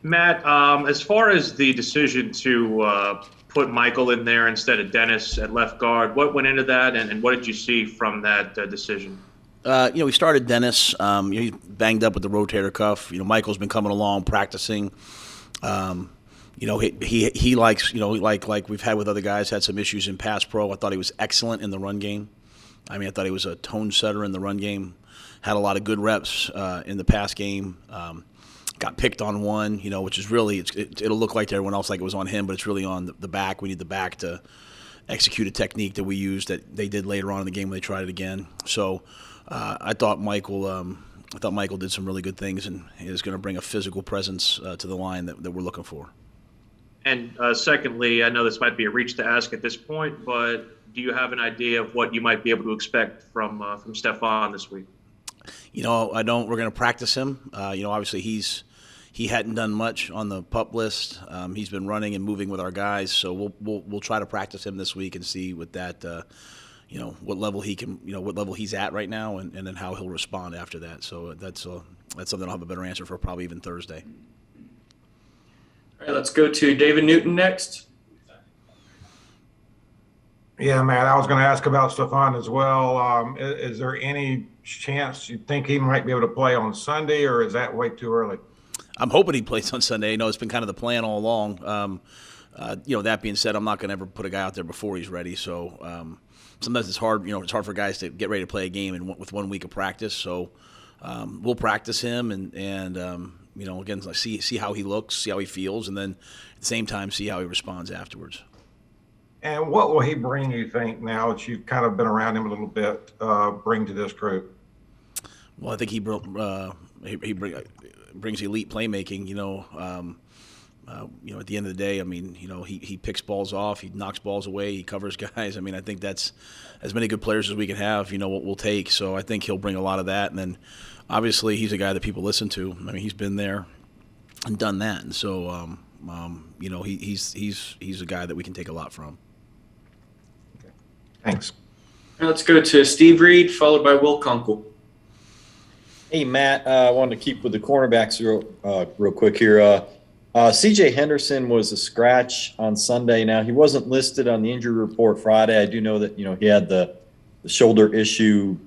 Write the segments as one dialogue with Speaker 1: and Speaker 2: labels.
Speaker 1: Matt, as far as the decision to put Michael in there instead of Dennis at left guard, what went into that, and what did you see from that decision?
Speaker 2: We started Dennis. He's banged up with the rotator cuff. Michael's been coming along, practicing. He likes, like we've had with other guys, had some issues in pass pro. I thought he was excellent in the run game. I thought he was a tone setter in the run game. Had a lot of good reps in the pass game. Got picked on one, which is really, it'll look like to everyone else like it was on him, but it's really on the back. We need the back to execute a technique that we used that they did later on in the game when they tried it again. So I thought Michael did some really good things and is going to bring a physical presence to the line that we're looking for.
Speaker 1: And secondly, I know this might be a reach to ask at this point, but do you have an idea of what you might be able to expect from Stefan this week?
Speaker 2: I don't. We're going to practice him. Obviously he hadn't done much on the pup list. He's been running and moving with our guys, so we'll try to practice him this week and see what that what level he can, what level he's at right now, and then how he'll respond after that. So that's something I'll have a better answer for probably even Thursday.
Speaker 3: All right, let's go to David Newton next.
Speaker 4: Yeah, Matt, I was going to ask about Stefan as well. Is there any chance you think he might be able to play on Sunday, or is that way too early?
Speaker 2: I'm hoping he plays on Sunday. It's been kind of the plan all along. That being said, I'm not going to ever put a guy out there before he's ready. So sometimes it's hard. It's hard for guys to get ready to play a game with 1 week of practice. So we'll practice him and again, see how he looks, see how he feels, and then at the same time see how he responds afterwards.
Speaker 4: And what will he bring, you think, now that you've kind of been around him a little bit, bring to this group?
Speaker 2: Well, I think he brings elite playmaking. At the end of the day, he picks balls off, he knocks balls away, he covers guys. I think that's as many good players as we can have. What we'll take. So I think he'll bring a lot of that, and then obviously he's a guy that people listen to. He's been there and done that, and so he's a guy that we can take a lot from.
Speaker 4: Thanks.
Speaker 3: Now let's go to Steve Reed, followed by Will Kunkel.
Speaker 5: Hey, Matt, I wanted to keep with the cornerbacks real quick here. C.J. Henderson was a scratch on Sunday. Now, he wasn't listed on the injury report Friday. I do know that, he had the shoulder issue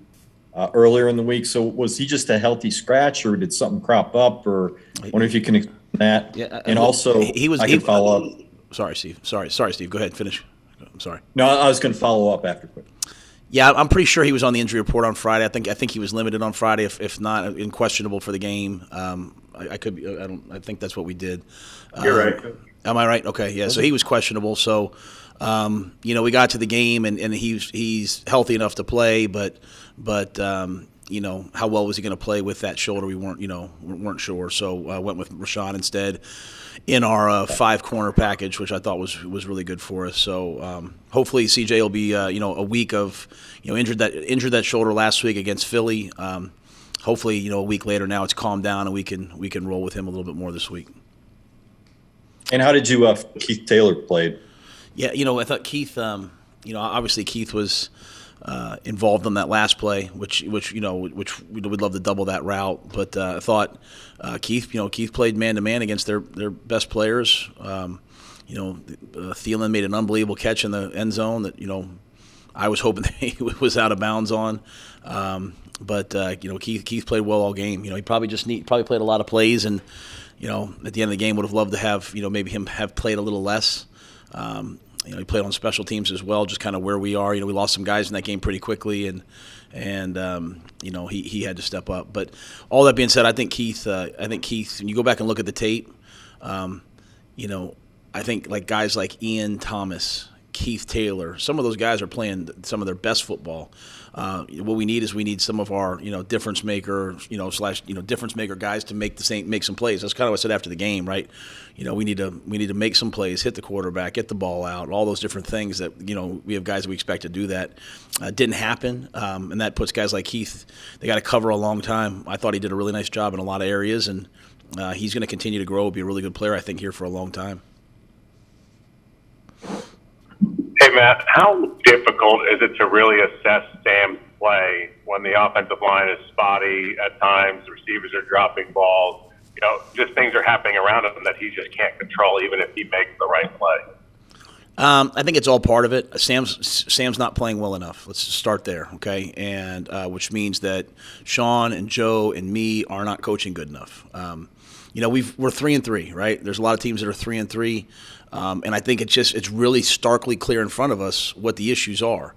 Speaker 5: earlier in the week. So was he just a healthy scratch, or did something crop up? Or I wonder if you can explain that.
Speaker 2: Yeah,
Speaker 5: and also, I can follow up.
Speaker 2: Sorry, Steve. Sorry, Steve. Go ahead. Finish. I'm sorry.
Speaker 5: No, I was going to follow up after quick.
Speaker 2: Yeah, I'm pretty sure he was on the injury report on Friday. I think he was limited on Friday, if not questionable for the game. I could be. I think that's what we did.
Speaker 3: You're right.
Speaker 2: Am I right? Okay. Yeah. So he was questionable. So, we got to the game and he's healthy enough to play, but how well was he going to play with that shoulder? We weren't sure. So I went with Rashawn instead in our 5-corner package, which I thought was really good for us. So hopefully CJ will be a week of injured that shoulder last week against Philly. Hopefully a week later now it's calmed down and we can roll with him a little bit more this week.
Speaker 5: And how did you Keith Taylor played?
Speaker 2: Yeah, I thought Keith. Obviously Keith was involved on that last play, which we'd love to double that route. But I thought Keith played man to man against their best players. Thielen made an unbelievable catch in the end zone that I was hoping he was out of bounds on. But Keith played well all game. He probably played a lot of plays, and at the end of the game would have loved to have maybe him have played a little less. He played on special teams as well, just kind of where we are. We lost some guys in that game pretty quickly, and he had to step up. But all that being said, I think Keith, when you go back and look at the tape, I think like guys like Ian Thomas, Keith Taylor, some of those guys are playing some of their best football. What we need some of our difference maker difference maker guys to make some plays. That's kind of what I said after the game, right? We need to make some plays, hit the quarterback, get the ball out, all those different things that we have guys that we expect to do that. Didn't happen, and that puts guys like Keith. They got to cover a long time. I thought he did a really nice job in a lot of areas, and he's going to continue to grow, be a really good player, I think, here for a long time.
Speaker 6: Hey, Matt, how difficult is it to really assess Sam's play when the offensive line is spotty at times, the receivers are dropping balls, just things are happening around him that he just can't control, even if he makes the right play?
Speaker 2: I think it's all part of it. Sam's not playing well enough. Let's start there, okay? And which means that Sean and Joe and me are not coaching good enough. We're 3-3, right? There's a lot of teams that are 3-3, and I think it's really starkly clear in front of us what the issues are.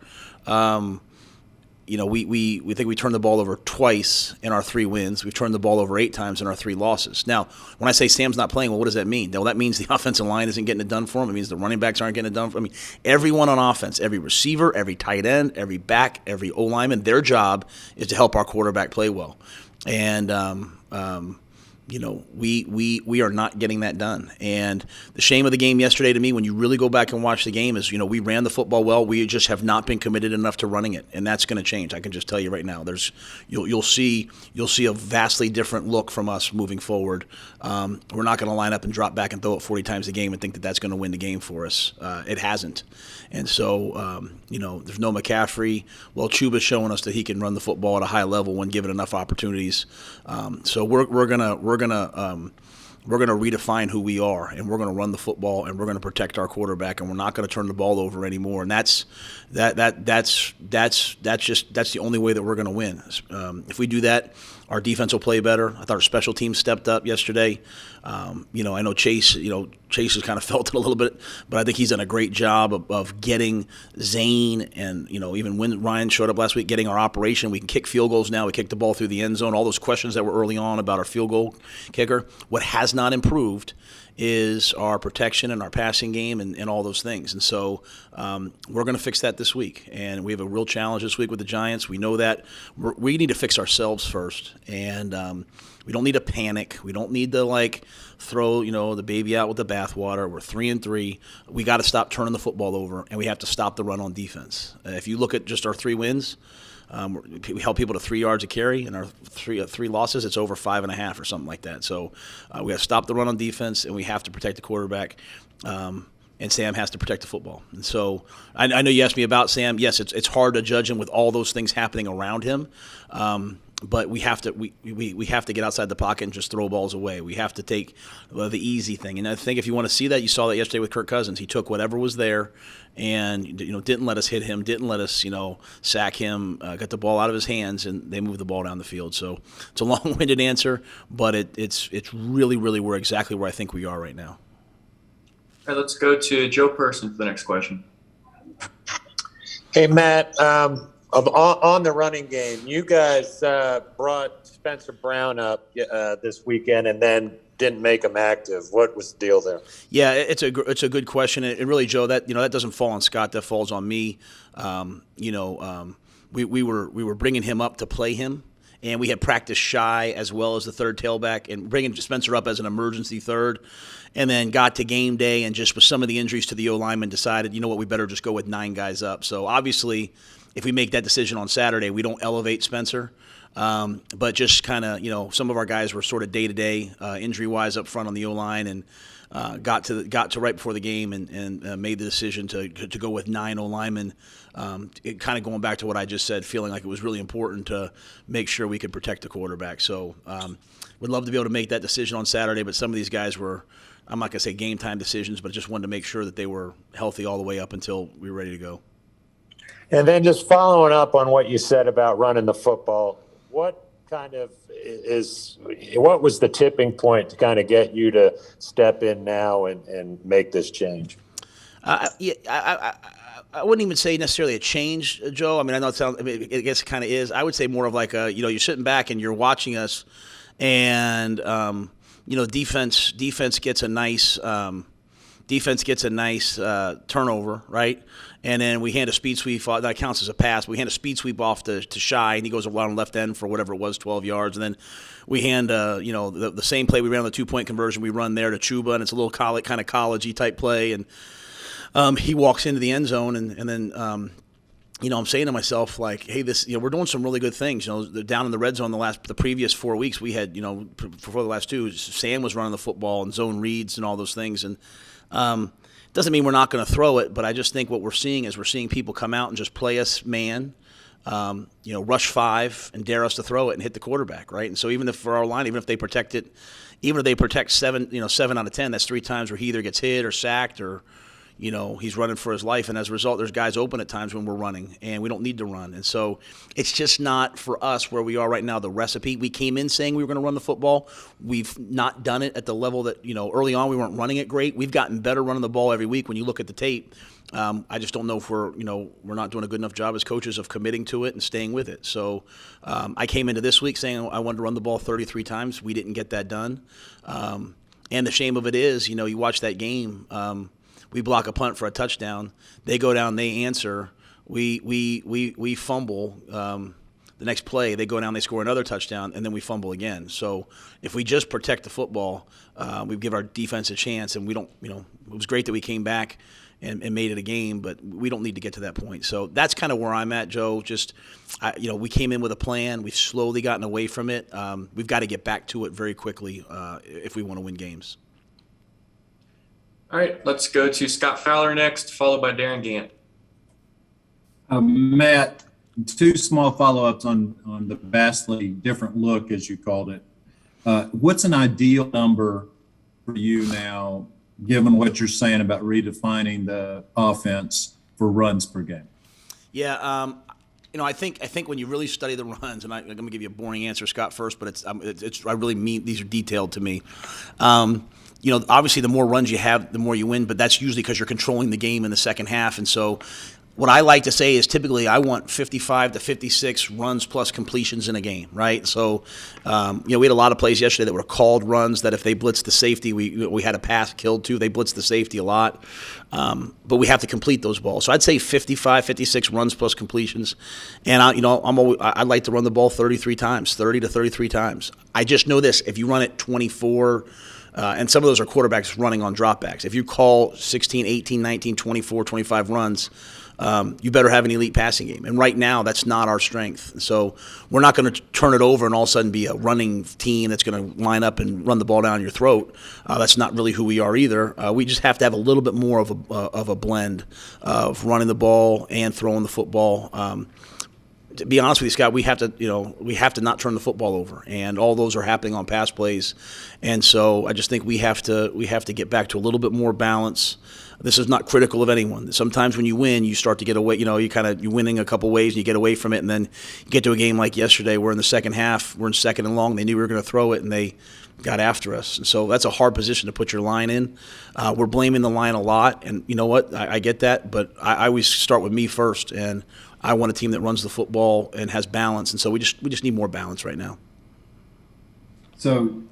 Speaker 2: We think we turned the ball over twice in our 3 wins. We've turned the ball over 8 times in our 3 losses. Now, when I say Sam's not playing, well, what does that mean? Well, that means the offensive line isn't getting it done for him. It means the running backs aren't getting it done for him. I mean, everyone on offense, every receiver, every tight end, every back, every O-lineman, their job is to help our quarterback play well. And we are not getting that done. And the shame of the game yesterday to me, when you really go back and watch the game, is, we ran the football well. We just have not been committed enough to running it, and that's going to change. I can just tell you right now. You'll see a vastly different look from us moving forward. We're not going to line up and drop back and throw it 40 times a game and think that that's going to win the game for us. It hasn't. And so, there's no McCaffrey. Well, Chuba's showing us that he can run the football at a high level when given enough opportunities. So we're gonna redefine who we are, and we're gonna run the football, and we're gonna protect our quarterback, and we're not gonna turn the ball over anymore. And that's the only way that we're gonna win. If we do that, our defense will play better. I thought our special teams stepped up yesterday. I know Chase has kind of felt it a little bit, but I think he's done a great job of getting Zane and, even when Ryan showed up last week, getting our operation. We can kick field goals now. We kick the ball through the end zone. All those questions that were early on about our field goal kicker. What has not improved is our protection and our passing game and all those things. And so we're going to fix that this week. And we have a real challenge this week with the Giants. We know that. We need to fix ourselves first. And we don't need to panic. We don't need to, throw, the baby out with the bathwater. We're 3-3. We got to stop turning the football over, and we have to stop the run on defense. If you look at just our 3 wins, we held people to 3 yards a carry, and our three losses, it's over 5.5 or something like that. So we have to stop the run on defense, and we have to protect the quarterback. And Sam has to protect the football. And so I know you asked me about Sam. Yes, it's hard to judge him with all those things happening around him. But we have to get outside the pocket and just throw balls away. We have to take the easy thing. And I think if you want to see that, you saw that yesterday with Kirk Cousins. He took whatever was there and didn't let us hit him, didn't let us sack him, got the ball out of his hands, and they moved the ball down the field. So it's a long-winded answer, but it's really, really exactly where I think we are right now.
Speaker 3: All right, let's go to Joe Person for the next question.
Speaker 7: Hey, Matt. On the running game, you guys brought Spencer Brown up this weekend and then didn't make him active. What was the deal there?
Speaker 2: Yeah, it's a good question. And really, Joe, that doesn't fall on Scott. That falls on me. We were bringing him up to play him, and we had practiced Shy as well as the third tailback, and bringing Spencer up as an emergency third. And then got to game day, and just with some of the injuries to the O-lineman, decided, we better just go with 9 guys up. So obviously, if we make that decision on Saturday, we don't elevate Spencer. But just kind of, some of our guys were sort of day-to-day injury-wise up front on the O-line, and got to right before the game and made the decision to go with 9 O-linemen. Kind of going back to what I just said, feeling like it was really important to make sure we could protect the quarterback. So would love to be able to make that decision on Saturday, but some of these guys were, I'm not going to say game time decisions, but just wanted to make sure that they were healthy all the way up until we were ready to go.
Speaker 7: And then just following up on what you said about running the football, what was the tipping point to kind of get you to step in now and make this change?
Speaker 2: I wouldn't even say necessarily a change, Joe. I mean, I know I guess it kind of is. I would say more of like you're sitting back and you're watching us, and defense gets a nice turnover, right? And then we hand a speed sweep off. That counts as a pass. We hand a speed sweep off to Shy, and he goes around left end for whatever it was, 12 yards. And then we hand, the same play we ran on the 2-point conversion, we run there to Chuba, and it's a little kind of college-y type play. And he walks into the end zone, and then I'm saying to myself, like, hey, this, we're doing some really good things. Down in the red zone the previous 4 weeks, we had, before the last 2, Sam was running the football and zone reads and all those things. And doesn't mean we're not going to throw it, but I just think what we're seeing is people come out and just play us man. rush 5 and dare us to throw it and hit the quarterback, right? And so even if for our line, even if they protect it, even if they protect 7 out of 10, that's 3 times where he either gets hit or sacked or he's running for his life, and as a result, there's guys open at times when we're running, and we don't need to run. And so it's just not, for us, where we are right now, the recipe. We came in saying we were going to run the football. We've not done it at the level that, early on we weren't running it great. We've gotten better running the ball every week when you look at the tape. I just don't know if we're not doing a good enough job as coaches of committing to it and staying with it. So I came into this week saying I wanted to run the ball 33 times. We didn't get that done. And the shame of it is, you watch that game, we block a punt for a touchdown. They go down, they answer. We fumble. The next play, they go down, they score another touchdown, and then we fumble again. So if we just protect the football, we give our defense a chance. And we don't, it was great that we came back and made it a game, but we don't need to get to that point. So that's kind of where I'm at, Joe. Just, we came in with a plan. We've slowly gotten away from it. We've got to get back to it very quickly if we want to win games.
Speaker 3: All right, let's go to Scott Fowler next, followed by Darren Gant.
Speaker 8: Matt, 2 small follow-ups on the vastly different look, as you called it. What's an ideal number for you now, given what you're saying about redefining the offense for runs per game?
Speaker 2: Yeah, I think when you really study the runs, and I'm going to give you a boring answer, Scott, first, but I really mean these are detailed to me. Obviously the more runs you have, the more you win, but that's usually because you're controlling the game in the second half. And so what I like to say is typically I want 55 to 56 runs plus completions in a game, right? So, we had a lot of plays yesterday that were called runs that if they blitzed the safety, we had a pass killed too. They blitzed the safety a lot. But we have to complete those balls. So I'd say 55, 56 runs plus completions. And, I'd like to run the ball 30 to 33 times. I just know this. If you run it 24 and some of those are quarterbacks running on dropbacks. If you call 16, 18, 19, 24, 25 runs, you better have an elite passing game. And right now, that's not our strength. So we're not going to turn it over and all of a sudden be a running team that's going to line up and run the ball down your throat. That's not really who we are either. We just have to have a little bit more of a blend of running the ball and throwing the football. To be honest with you, Scott, we have to not turn the football over, and all those are happening on pass plays. And so I just think we have to get back to a little bit more balance. This is not critical of anyone. Sometimes when you win, you start to get away. You're winning a couple ways, and you get away from it, and then you get to a game like yesterday, where in the second half we're in 2nd and long. They knew we were going to throw it, and they got after us. And so that's a hard position to put your line in. We're blaming the line a lot, and you know what? I get that, but I always start with me first, and I want a team that runs the football and has balance, and so we just need more balance right now.
Speaker 8: So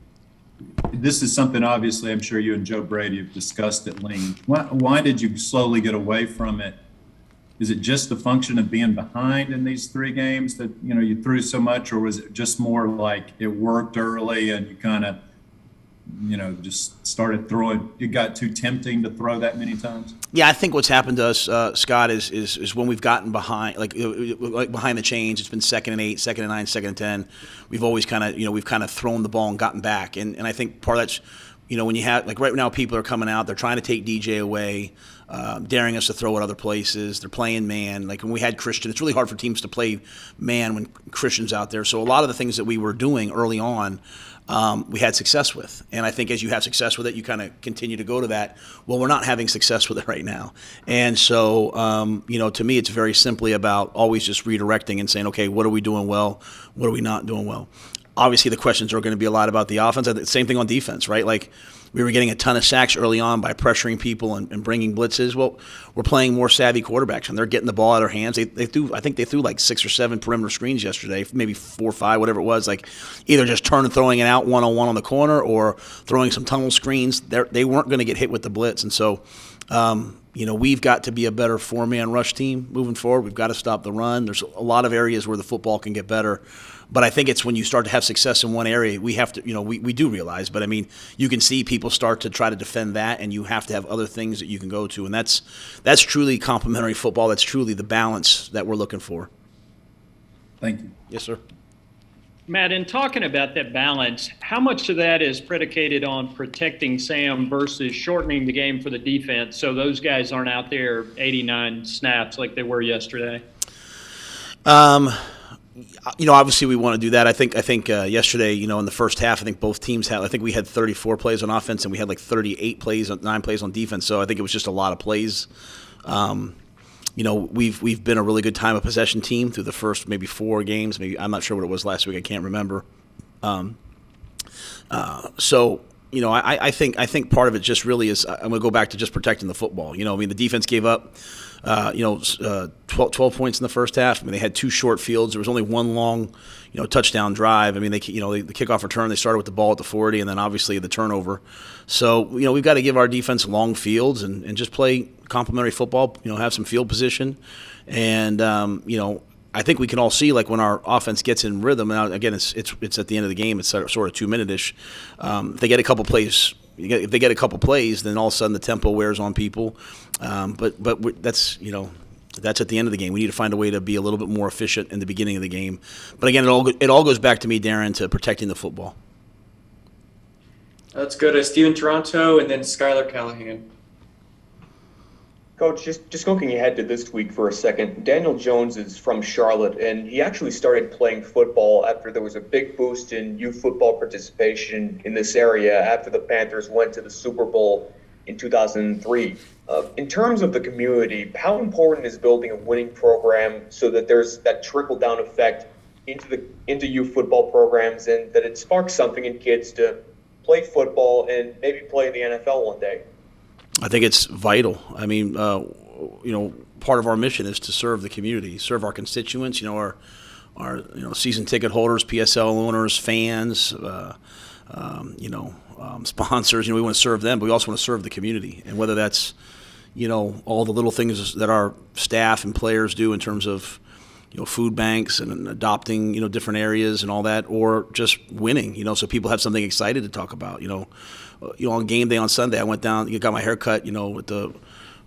Speaker 8: this is something, obviously, I'm sure you and Joe Brady have discussed at length. Why did you slowly get away from it? Is it just a function of being behind in these 3 games that you threw so much, or was it just more like it worked early and you kind of just started throwing? It got too tempting to throw that many times?
Speaker 2: Yeah, I think what's happened to us, Scott, is when we've gotten behind, like behind the chains. It's been 2nd and 8, 2nd and 9, 2nd and 10. We've always kind of thrown the ball and gotten back, and I think part of that's when you have, like right now, people are coming out, they're trying to take DJ away, daring us to throw at other places. They're playing man. Like when we had Christian, it's really hard for teams to play man when Christian's out there. So a lot of the things that we were doing early on, we had success with. And I think as you have success with it, you kind of continue to go to that. Well, we're not having success with it right now. And so, to me, it's very simply about always just redirecting and saying, okay, what are we doing well? What are we not doing well? Obviously, the questions are going to be a lot about the offense. Same thing on defense, right? Like we were getting a ton of sacks early on by pressuring people and bringing blitzes. Well, we're playing more savvy quarterbacks, and they're getting the ball out of their hands. I think they threw like 6 or 7 perimeter screens yesterday, maybe 4 or 5, whatever it was. Like either just throwing it out one-on-one on the corner or throwing some tunnel screens. They weren't going to get hit with the blitz, and so we've got to be a better 4-man rush team moving forward. We've got to stop the run. There's a lot of areas where the football can get better. But I think it's when you start to have success in one area, we have to, we do realize, but I mean, you can see people start to try to defend that, and you have to have other things that you can go to. And that's truly complementary football. That's truly the balance that we're looking for.
Speaker 8: Thank you.
Speaker 2: Yes, sir.
Speaker 9: Matt, in talking about that balance, how much of that is predicated on protecting Sam versus shortening the game for the defense so those guys aren't out there 89 snaps like they were yesterday?
Speaker 2: Obviously we want to do that. I think yesterday, in the first half, I think both teams had. I think we had 34 plays on offense, and we had like 38 plays, 9 plays on defense. So I think it was just a lot of plays. We've been a really good time of possession team through the first maybe 4 games. Maybe I'm not sure what it was last week. I can't remember. I think part of it just really is. I'm going to go back to just protecting the football. The defense gave up 12 points in the first half. They had 2 short fields. There was only 1 long, touchdown drive. The kickoff return, they started with the ball at the 40, and then obviously the turnover. So, we've got to give our defense long fields and just play complementary football, have some field position. And, I think we can all see, like, when our offense gets in rhythm. Now, again, it's at the end of the game. It's sort of 2-minute-ish. If they get a couple plays, then all of a sudden the tempo wears on people. But that's at the end of the game. We need to find a way to be a little bit more efficient in the beginning of the game. But again, it all goes back to me, Darren, to protecting the football.
Speaker 3: Let's go to Steven Toronto and then Skylar Callahan.
Speaker 10: Coach, just looking ahead to this week for a second, Daniel Jones is from Charlotte, and he actually started playing football after there was a big boost in youth football participation in this area after the Panthers went to the Super Bowl in 2003. In terms of the community, how important is building a winning program so that there's that trickle-down effect into youth football programs and that it sparks something in kids to play football and maybe play in the NFL one day?
Speaker 2: I think it's vital. Part of our mission is to serve the community, serve our constituents. Our season ticket holders, PSL owners, fans, sponsors. We want to serve them, but we also want to serve the community. And whether that's all the little things that our staff and players do in terms of food banks and adopting different areas and all that, or just winning. So people have something excited to talk about. On game day on Sunday, I went down, got my hair cut, at the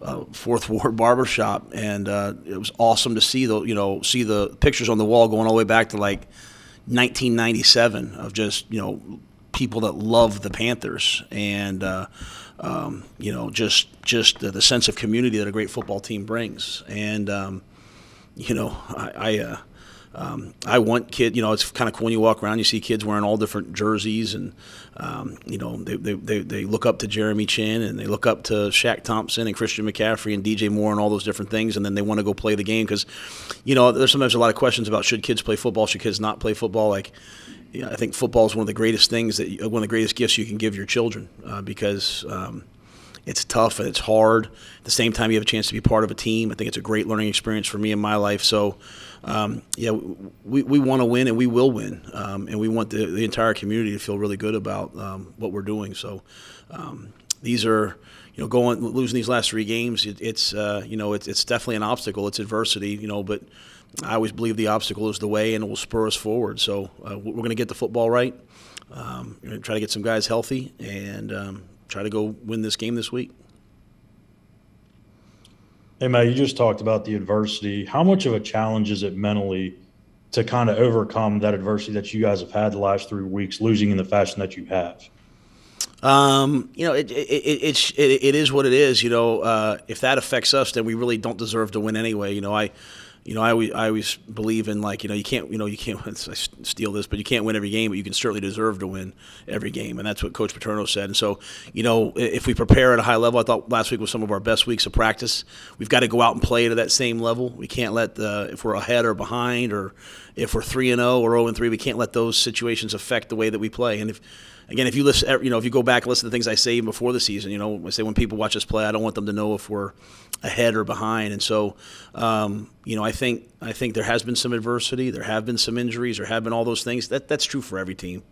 Speaker 2: 4th Ward Barber Shop, and it was awesome to see the pictures on the wall going all the way back to like 1997 of just people that love the Panthers and just the sense of community that a great football team brings. And I want kids. It's kind of cool when you walk around. You see kids wearing all different jerseys, and they look up to Jeremy Chin, and they look up to Shaq Thompson and Christian McCaffrey and DJ Moore and all those different things, and then they want to go play the game because, there's sometimes a lot of questions about should kids play football, should kids not play football. I think football is one of the greatest things one of the greatest gifts you can give your children because. It's tough and it's hard. At the same time, you have a chance to be part of a team. I think it's a great learning experience for me in my life. So, we want to win and we will win, and we want the entire community to feel really good about what we're doing. So, these are, losing these last 3 games. It's definitely an obstacle. It's adversity, but I always believe the obstacle is the way, and it will spur us forward. So, we're going to get the football right. We're going to try to get some guys healthy and. Try to go win this game this week.
Speaker 11: Hey, Matt, you just talked about the adversity. How much of a challenge is it mentally to kind of overcome that adversity that you guys have had the last 3 weeks, losing in the fashion that you have?
Speaker 2: It is what it is. If that affects us, then we really don't deserve to win anyway. I always believe in you can't I steal this, but you can't win every game, but you can certainly deserve to win every game, and that's what Coach Paterno said. And so, if we prepare at a high level, I thought last week was some of our best weeks of practice. We've got to go out and play to that same level. We can't let if we're ahead or behind, or if we're 3-0 or 0-3, we can't let those situations affect the way that we play. And if you listen, if you go back and listen to things I say before the season, I say when people watch us play, I don't want them to know if we're ahead or behind. And so, I think there has been some adversity, there have been some injuries, there have been all those things. That's true for every team.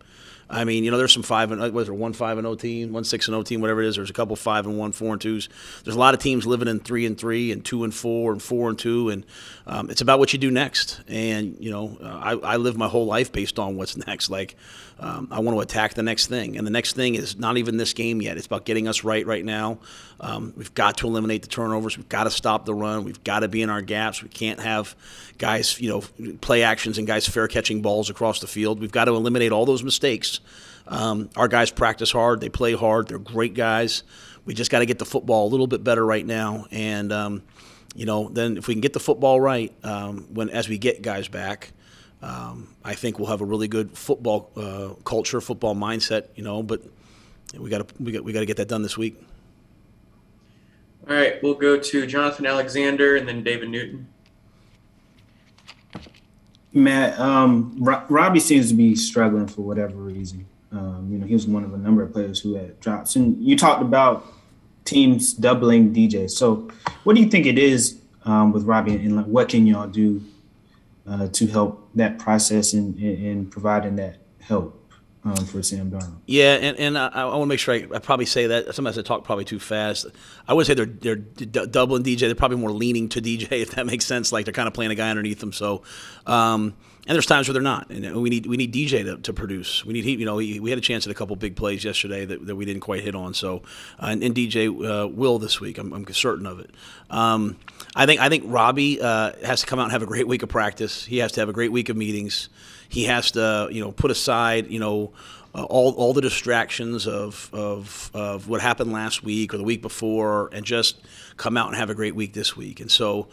Speaker 2: There's some 1-5-0 team, 1-6-0 team, whatever it is. There's a couple 5-1, 4-2s. There's a lot of teams living in 3-3 and 2-4 and 4-2, and it's about what you do next. And I live my whole life based on what's next. I want to attack the next thing, and the next thing is not even this game yet. It's about getting us right now. We've got to eliminate the turnovers. We've got to stop the run. We've got to be in our gaps. We can't have guys, play actions and guys fair catching balls across the field. We've got to eliminate all those mistakes. Our guys practice hard. They play hard. They're great guys. We just got to get the football a little bit better right now. And, then if we can get the football right, as we get guys back, I think we'll have a really good football culture, football mindset. But we got to get that done this week.
Speaker 3: All right, we'll go to Jonathan Alexander and then David Newton.
Speaker 12: Matt, Robbie seems to be struggling for whatever reason. He was one of a number of players who had drops. And you talked about teams doubling DJ. So what do you think it is with Robbie, and what can y'all do to help that process and providing that help for Sam Darnold?
Speaker 2: Yeah, and I want to make sure I probably say that. Sometimes I talk probably too fast. I wouldn't say they're doubling DJ. They're probably more leaning to DJ, if that makes sense. Like they're kind of playing a guy underneath them. So, and there's times where they're not. And we need DJ to produce. We need we had a chance at a couple big plays yesterday that we didn't quite hit on. So, and DJ will this week. I'm certain of it. I think Robbie has to come out and have a great week of practice. He has to have a great week of meetings. He has to, put aside, all the distractions of what happened last week or the week before, and just come out and have a great week this week. And so,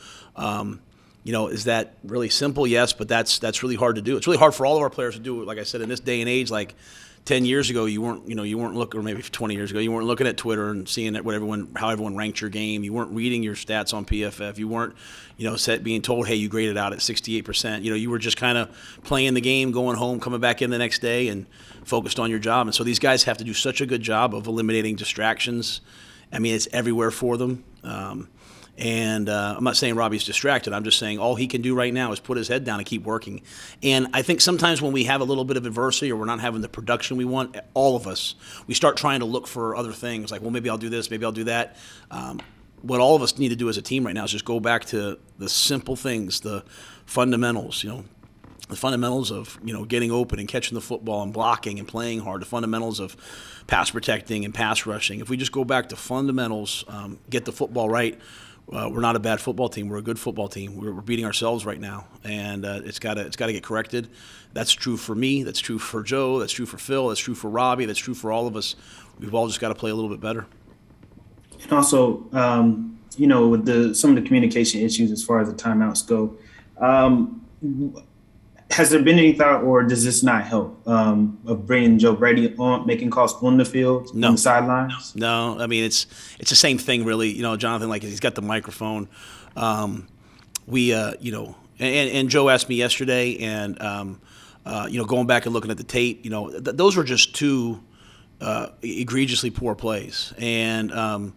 Speaker 2: is that really simple? Yes, but that's really hard to do. It's really hard for all of our players to do. Like I said, in this day and age, like 10 years ago, you weren't looking, or maybe 20 years ago, you weren't looking at Twitter and seeing how everyone ranked your game. You weren't reading your stats on PFF. You weren't, being told, hey, you graded out at 68%. You were just kind of playing the game, going home, coming back in the next day, and focused on your job. And so these guys have to do such a good job of eliminating distractions. I mean, it's everywhere for them. And I'm not saying Robbie's distracted. I'm just saying all he can do right now is put his head down and keep working. And I think sometimes when we have a little bit of adversity or we're not having the production we want, all of us, we start trying to look for other things like, well, maybe I'll do this, maybe I'll do that. What all of us need to do as a team right now is just go back to the simple things, the fundamentals, the fundamentals of, getting open and catching the football and blocking and playing hard, the fundamentals of pass protecting and pass rushing. If we just go back to fundamentals, get the football right, we're not a bad football team. We're a good football team. We're beating ourselves right now, and it's got to get corrected. That's true for me. That's true for Joe. That's true for Phil. That's true for Robbie. That's true for all of us. We've all just got to play a little bit better.
Speaker 12: And also, with some of the communication issues as far as the timeouts go, has there been any thought, or does this not help, of bringing Joe Brady on, making calls on the field, on the sidelines?
Speaker 2: No, I mean it's the same thing, really. Jonathan, like he's got the microphone. And Joe asked me yesterday, and going back and looking at the tape, those were just two egregiously poor plays, and I'll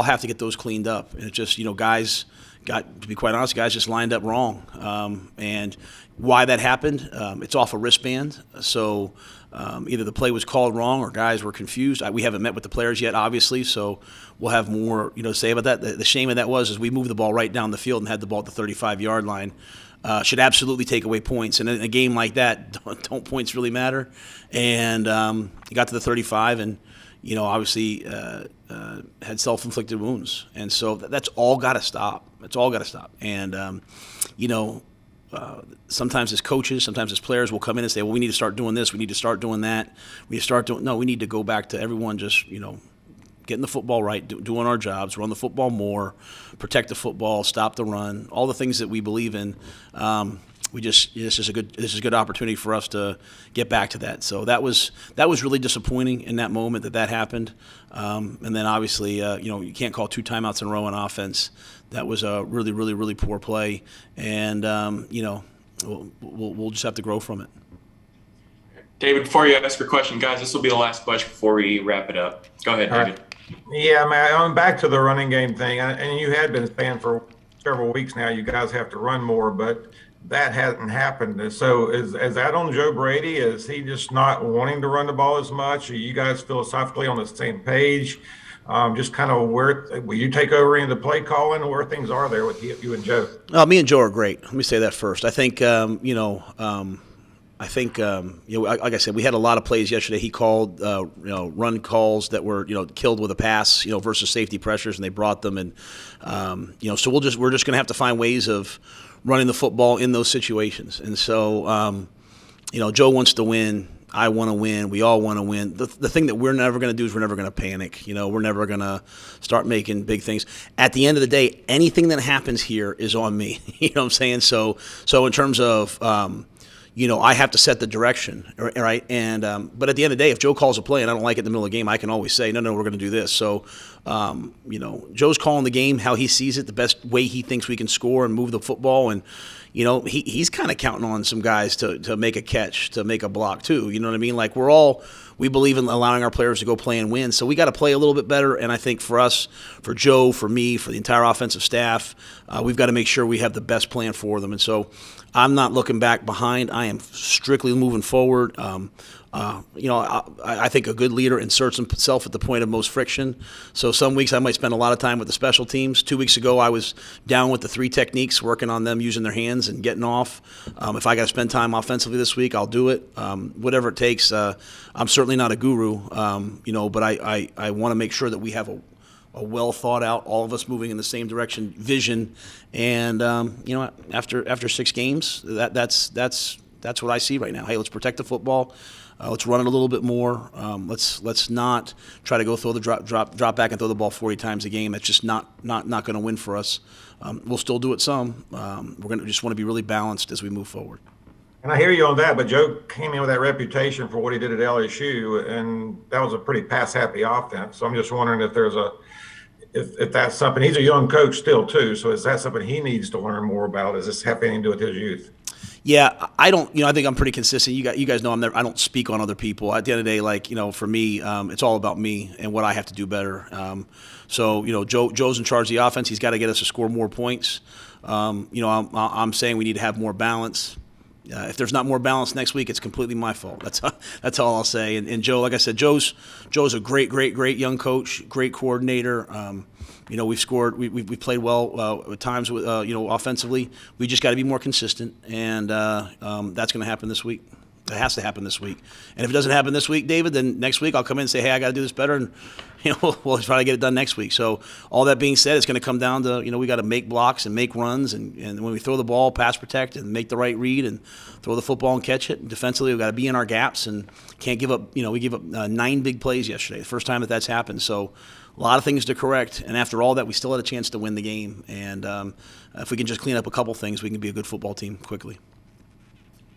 Speaker 2: have to get those cleaned up. And it's just guys. To be quite honest, guys just lined up wrong. And why that happened, it's off a wristband. So either the play was called wrong or guys were confused. We haven't met with the players yet, obviously, so we'll have more to say about that. The shame of that is we moved the ball right down the field and had the ball at the 35-yard line. Should absolutely take away points. And in a game like that, don't points really matter? And he got to the 35 and obviously had self-inflicted wounds. And so that's all got to stop. It's all got to stop. And, sometimes as coaches, sometimes as players, we'll come in and say, well, we need to start doing this. We need to start doing that. We need to go back to everyone just, getting the football right, doing our jobs, run the football more, protect the football, stop the run, all the things that we believe in. This is a good opportunity for us to get back to that. So that was really disappointing in that moment that happened. And then obviously, you can't call 2 timeouts in a row on offense. That was a really, really, really poor play. And, we'll just have to grow from it.
Speaker 3: David, before you ask your question, guys, this will be the last question before we wrap it up. Go ahead, David.
Speaker 4: Right. Yeah, man, I'm back to the running game thing. And you had been saying for several weeks now, you guys have to run more, but that hasn't happened. So is that on Joe Brady? Is he just not wanting to run the ball as much? Are you guys philosophically on the same page? Just kind of will you take over into the play calling, where things are there with you and Joe?
Speaker 2: Me and Joe are great. Let me say that first. I think, like I said, we had a lot of plays yesterday. He called, run calls that were, killed with a pass, versus safety pressures, and they brought them. And, so we're just going to have to find ways of running the football in those situations. And so, Joe wants to win. I want to win. We all want to win. The thing that we're never going to do is we're never going to panic. We're never going to start making big things. At the end of the day, anything that happens here is on me. You know what I'm saying? So in terms of, I have to set the direction, right? And but at the end of the day, if Joe calls a play and I don't like it in the middle of the game, I can always say, no, we're going to do this. So, Joe's calling the game how he sees it, the best way he thinks we can score and move the football. And, he's kind of counting on some guys to make a catch, to make a block too. You know what I mean? Like we believe in allowing our players to go play and win. So we got to play a little bit better. And I think for us, for Joe, for me, for the entire offensive staff, we've got to make sure we have the best plan for them. And so I'm not looking back behind. I am strictly moving forward. I think a good leader inserts himself at the point of most friction. So some weeks I might spend a lot of time with the special teams. 2 weeks ago I was down with the 3 techniques, working on them using their hands and getting off. If I got to spend time offensively this week, I'll do it. Whatever it takes. I'm certainly not a guru, but I want to make sure that we have a well thought out, all of us moving in the same direction, vision. And after 6 games, that's what I see right now. Hey, let's protect the football. Let's run it a little bit more. Let's not try to go throw the drop back and throw the ball 40 times a game. That's just not going to win for us. We'll still do it some. We're going to just want to be really balanced as we move forward.
Speaker 4: And I hear you on that, but Joe came in with that reputation for what he did at LSU, and that was a pretty pass-happy offense. So I'm just wondering if that's something. He's a young coach still too, so is that something he needs to learn more about? Does this have anything to do with his youth?
Speaker 2: Yeah, I don't. I think I'm pretty consistent. You guys know I don't speak on other people. At the end of the day, for me, it's all about me and what I have to do better. Joe's in charge of the offense. He's got to get us to score more points. I'm saying we need to have more balance. If there's not more balance next week, it's completely my fault. That's all I'll say. And Joe, like I said, Joe's a great young coach, great coordinator. We've scored. We've played well at times. Offensively, we just got to be more consistent, and that's going to happen this week. It has to happen this week. And if it doesn't happen this week, David, then next week I'll come in and say, hey, I got to do this better, and we'll try to get it done next week. So all that being said, it's going to come down to we got to make blocks and make runs, and when we throw the ball, pass protect and make the right read and throw the football and catch it. And defensively, we've got to be in our gaps and can't give up. We gave up 9 big plays yesterday, the first time that's happened. So a lot of things to correct, and after all that, we still had a chance to win the game. And if we can just clean up a couple things, we can be a good football team quickly.